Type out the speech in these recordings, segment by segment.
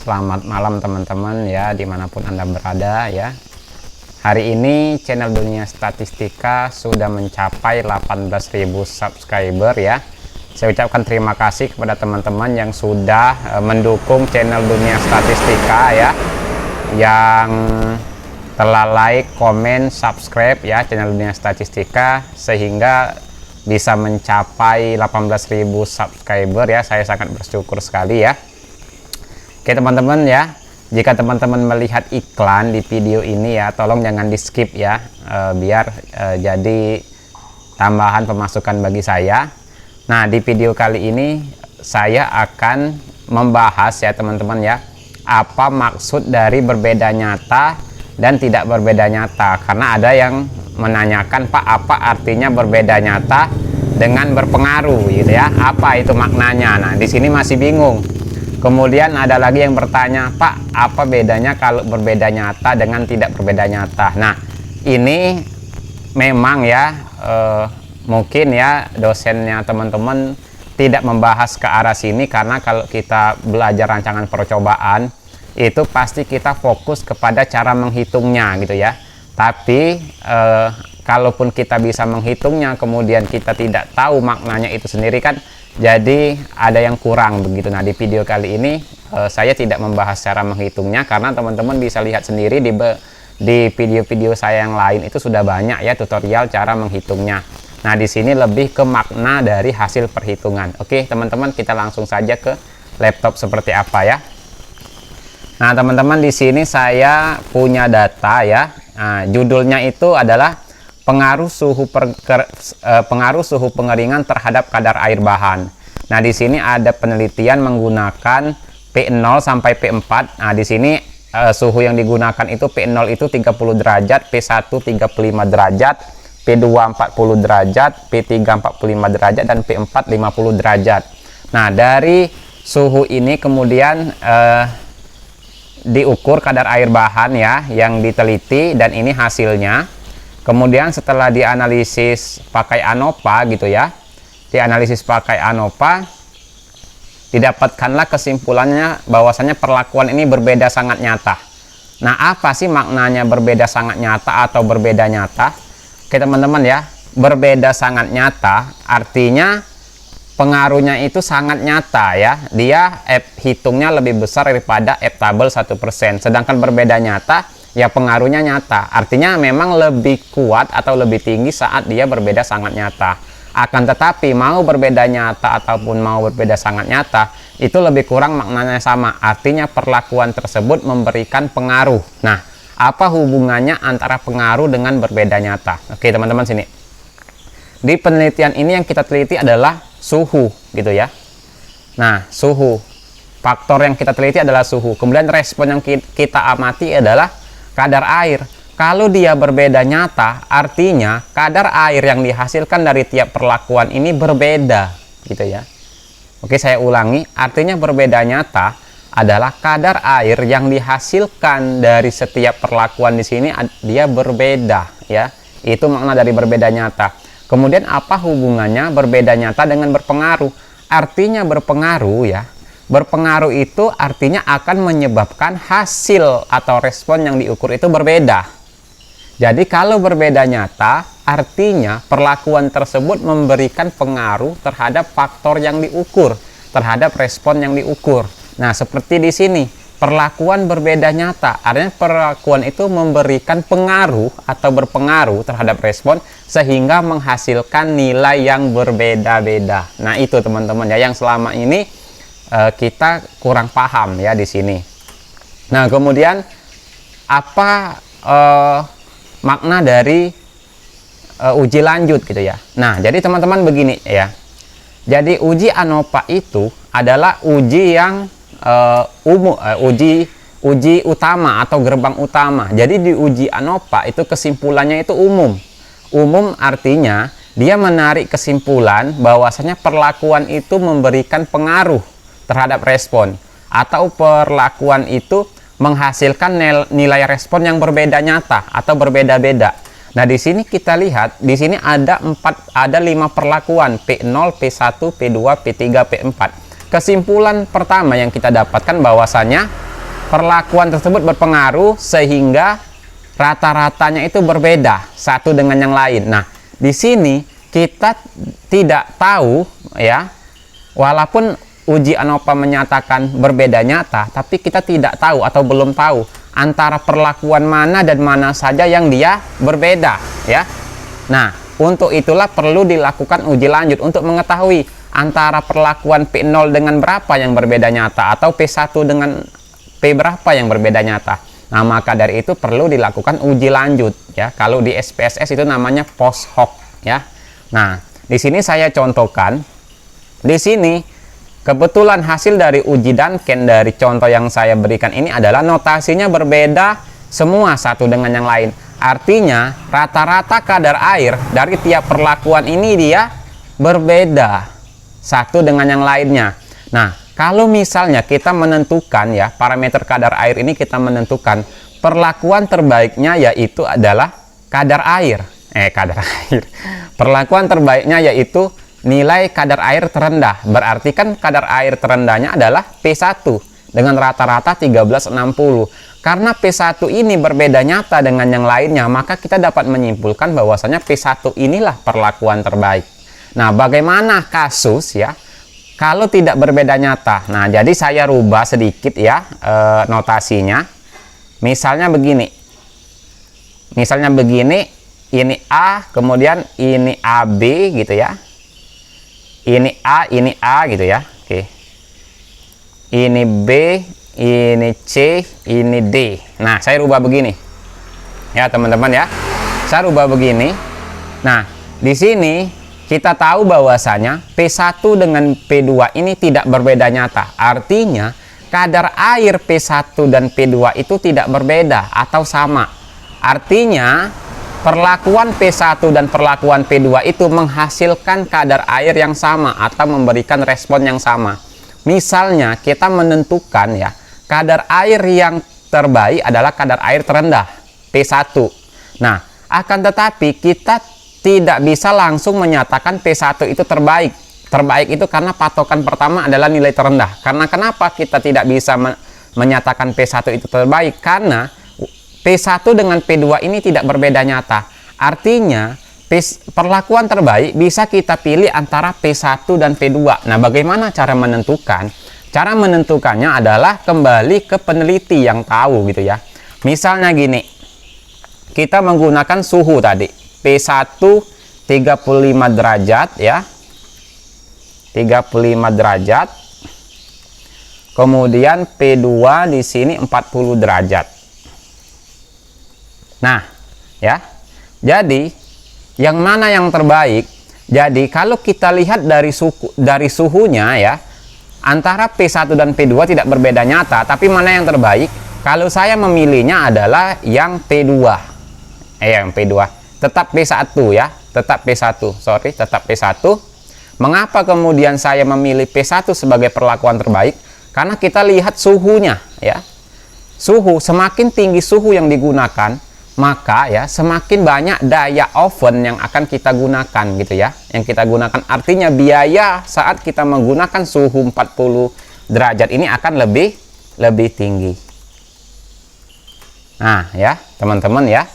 Selamat malam teman-teman ya, dimanapun Anda berada ya. Hari ini channel Dunia Statistika sudah mencapai 18.000 subscriber ya. Saya ucapkan terima kasih kepada teman-teman yang sudah mendukung channel Dunia Statistika ya, yang telah like, komen, subscribe ya channel Dunia Statistika sehingga bisa mencapai 18.000 subscriber ya. Saya sangat bersyukur sekali ya. Oke teman-teman ya, jika teman-teman melihat iklan di video ini ya, tolong jangan di skip ya, biar jadi tambahan pemasukan bagi saya. Nah, di video kali ini saya akan membahas ya teman-teman ya, apa maksud dari berbeda nyata dan tidak berbeda nyata. Karena ada yang menanyakan, Pak, apa artinya berbeda nyata dengan berpengaruh gitu ya, apa itu maknanya. Nah, di sini masih bingung. Kemudian ada lagi yang bertanya, Pak, apa bedanya kalau berbeda nyata dengan tidak berbeda nyata? Nah, ini memang ya, mungkin ya dosennya teman-teman tidak membahas ke arah sini, karena kalau kita belajar rancangan percobaan, itu pasti kita fokus kepada cara menghitungnya gitu ya. Tapi, kalaupun kita bisa menghitungnya, kemudian kita tidak tahu maknanya itu sendiri kan, jadi ada yang kurang begitu. Nah, di video kali ini saya tidak membahas cara menghitungnya, karena teman-teman bisa lihat sendiri di video-video saya yang lain itu sudah banyak ya tutorial cara menghitungnya. Nah, di sini lebih ke makna dari hasil perhitungan. Oke teman-teman, kita langsung saja ke laptop seperti apa ya. Nah teman-teman, di sini saya punya data ya. Nah, judulnya itu adalah pengaruh suhu pengeringan terhadap kadar air bahan. Nah, di sini ada penelitian menggunakan P0 sampai P4. Nah, di sini suhu yang digunakan itu P0 itu 30 derajat, P1 35 derajat, P2 40 derajat, P3 45 derajat, dan P4 50 derajat. Nah, dari suhu ini kemudian diukur kadar air bahan ya yang diteliti, dan ini hasilnya. Kemudian setelah dianalisis pakai ANOVA gitu ya, dianalisis pakai ANOVA, didapatkanlah kesimpulannya bahwasanya perlakuan ini berbeda sangat nyata. Nah, apa sih maknanya berbeda sangat nyata atau berbeda nyata? Oke teman-teman ya, berbeda sangat nyata artinya pengaruhnya itu sangat nyata ya, dia F hitungnya lebih besar daripada F tabel 1%. Sedangkan berbeda nyata ya pengaruhnya nyata, artinya memang lebih kuat atau lebih tinggi saat dia berbeda sangat nyata. Akan tetapi mau berbeda nyata ataupun mau berbeda sangat nyata, itu lebih kurang maknanya sama, artinya perlakuan tersebut memberikan pengaruh. Nah, apa hubungannya antara pengaruh dengan berbeda nyata? Oke teman-teman, sini di penelitian ini yang kita teliti adalah suhu gitu ya. Nah, suhu, faktor yang kita teliti adalah suhu. Kemudian respon yang kita amati adalah kadar air. Kalau dia berbeda nyata, artinya kadar air yang dihasilkan dari tiap perlakuan ini berbeda gitu ya. Oke, saya ulangi, artinya berbeda nyata adalah kadar air yang dihasilkan dari setiap perlakuan di sini dia berbeda ya. Itu makna dari berbeda nyata. Kemudian apa hubungannya berbeda nyata dengan berpengaruh? Artinya berpengaruh ya. Berpengaruh itu artinya akan menyebabkan hasil atau respon yang diukur itu berbeda. Jadi kalau berbeda nyata, artinya perlakuan tersebut memberikan pengaruh terhadap faktor yang diukur, terhadap respon yang diukur. Nah, seperti di sini, perlakuan berbeda nyata, artinya perlakuan itu memberikan pengaruh atau berpengaruh terhadap respon sehingga menghasilkan nilai yang berbeda-beda. Nah, itu teman-teman ya yang selama ini kita kurang paham ya di sini. Nah, kemudian apa makna dari uji lanjut gitu ya. Nah, jadi teman-teman begini ya. Jadi uji ANOVA itu adalah uji yang umum, uji utama atau gerbang utama. Jadi di uji ANOVA itu kesimpulannya itu umum. Umum artinya dia menarik kesimpulan bahwasanya perlakuan itu memberikan pengaruh terhadap respon, atau perlakuan itu menghasilkan nilai respon yang berbeda nyata atau berbeda-beda. Nah, di sini kita lihat, di sini ada 5 perlakuan, P0, P1, P2, P3, P4. Kesimpulan pertama yang kita dapatkan bahwasanya perlakuan tersebut berpengaruh sehingga rata-ratanya itu berbeda satu dengan yang lain. Nah, di sini kita tidak tahu ya, walaupun uji ANOVA menyatakan berbeda nyata, tapi kita tidak tahu atau belum tahu antara perlakuan mana dan mana saja yang dia berbeda ya. Nah, untuk itulah perlu dilakukan uji lanjut untuk mengetahui antara perlakuan P0 dengan berapa yang berbeda nyata atau P1 dengan P berapa yang berbeda nyata. Nah, maka dari itu perlu dilakukan uji lanjut ya. Kalau di SPSS itu namanya post hoc ya. Nah, di sini saya contohkan. Di sini kebetulan hasil dari uji Duncan dari contoh yang saya berikan ini adalah notasinya berbeda semua satu dengan yang lain. Artinya rata-rata kadar air dari tiap perlakuan ini dia berbeda satu dengan yang lainnya. Nah, kalau misalnya kita menentukan ya parameter kadar air ini, kita menentukan perlakuan terbaiknya yaitu adalah kadar air. Perlakuan terbaiknya yaitu nilai kadar air terendah. Berarti kan kadar air terendahnya adalah P1 dengan rata-rata 1360. Karena P1 ini berbeda nyata dengan yang lainnya, maka kita dapat menyimpulkan bahwasanya P1 inilah perlakuan terbaik. Nah, bagaimana kasus ya kalau tidak berbeda nyata? Nah, jadi saya rubah sedikit ya notasinya. Misalnya begini. Ini A, kemudian ini AB gitu ya. Ini A gitu ya. Oke. Ini B, ini C, ini D. Nah, saya rubah begini. Ya, teman-teman ya. Saya rubah begini. Nah, di sini kita tahu bahwasanya P1 dengan P2 ini tidak berbeda nyata. Artinya, kadar air P1 dan P2 itu tidak berbeda atau sama. Artinya, perlakuan P1 dan perlakuan P2 itu menghasilkan kadar air yang sama atau memberikan respon yang sama. Misalnya kita menentukan ya, kadar air yang terbaik adalah kadar air terendah, P1. Nah, akan tetapi kita tidak bisa langsung menyatakan P1 itu terbaik. Terbaik itu karena patokan pertama adalah nilai terendah. Karena kenapa kita tidak bisa menyatakan P1 itu terbaik? Karena P1 dengan P2 ini tidak berbeda nyata. Artinya, perlakuan terbaik bisa kita pilih antara P1 dan P2. Nah, bagaimana cara menentukan? Cara menentukannya adalah kembali ke peneliti yang tahu gitu ya. Misalnya gini, kita menggunakan suhu tadi. P1 35 derajat ya. 35 derajat. Kemudian P2 di sini 40 derajat. Nah, ya. Jadi, yang mana yang terbaik? Jadi, kalau kita lihat dari suhunya ya, antara P1 dan P2 tidak berbeda nyata, tapi mana yang terbaik? Kalau saya memilihnya adalah yang P2. Yang P2. Tetap P1 ya, tetap P1. Sorry, tetap P1. Mengapa kemudian saya memilih P1 sebagai perlakuan terbaik? Karena kita lihat suhunya ya. Suhu, semakin tinggi suhu yang digunakan, maka ya semakin banyak daya oven yang akan kita gunakan gitu ya. Yang kita gunakan, artinya biaya saat kita menggunakan suhu 40 derajat ini akan lebih tinggi. Nah ya teman-teman ya.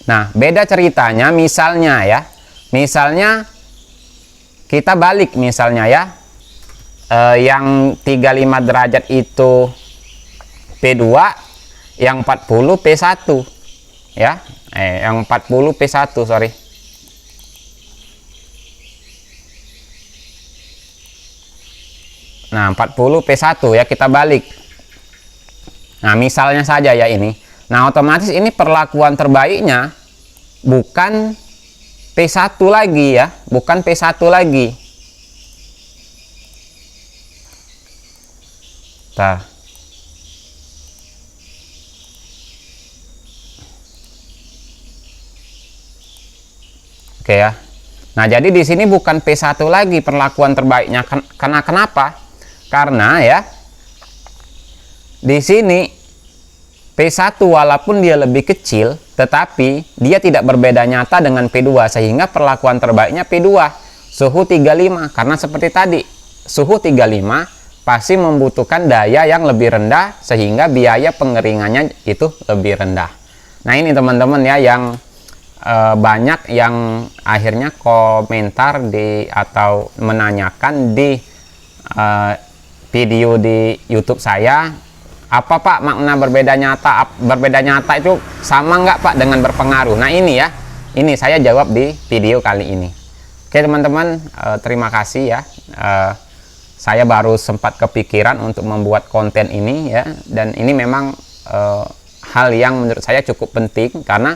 Nah, beda ceritanya misalnya ya. Misalnya kita balik misalnya ya. Yang 35 derajat itu P2, yang 40 P1. Ya. Yang 40 P1, sorry. Nah, 40 P1 ya, kita balik. Nah, misalnya saja ya ini. Nah, otomatis ini perlakuan terbaiknya bukan P1 lagi ya, bukan P1 lagi. Bentar. Oke ya. Nah, jadi di sini bukan P1 lagi perlakuan terbaiknya. Karena kenapa? Karena ya di sini P1 walaupun dia lebih kecil, tetapi dia tidak berbeda nyata dengan P2, sehingga perlakuan terbaiknya P2, suhu 35. Karena seperti tadi, suhu 35 pasti membutuhkan daya yang lebih rendah, sehingga biaya pengeringannya itu lebih rendah. Nah ini teman-teman ya, yang banyak yang akhirnya komentar atau menanyakan di video di YouTube saya, apa Pak makna berbeda nyata? Berbeda nyata itu sama nggak Pak dengan berpengaruh? Nah ini ya, ini saya jawab di video kali ini. Oke teman-teman, terima kasih ya. Saya baru sempat kepikiran untuk membuat konten ini ya, dan ini memang hal yang menurut saya cukup penting, karena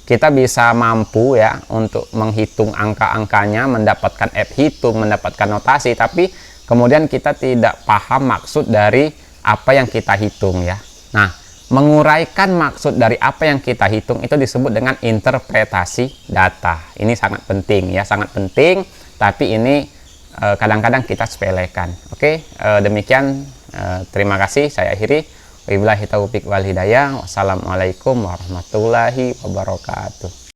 kita bisa mampu ya untuk menghitung angka-angkanya, mendapatkan app hitung, mendapatkan notasi, tapi kemudian kita tidak paham maksud dari apa yang kita hitung ya. Nah, menguraikan maksud dari apa yang kita hitung itu disebut dengan interpretasi data. Ini sangat penting ya, sangat penting, tapi ini kadang-kadang kita sepelekan. Oke, demikian, terima kasih, saya akhiri. Wabillahi taufiq wal hidayah. Wassalamualaikum warahmatullahi wabarakatuh.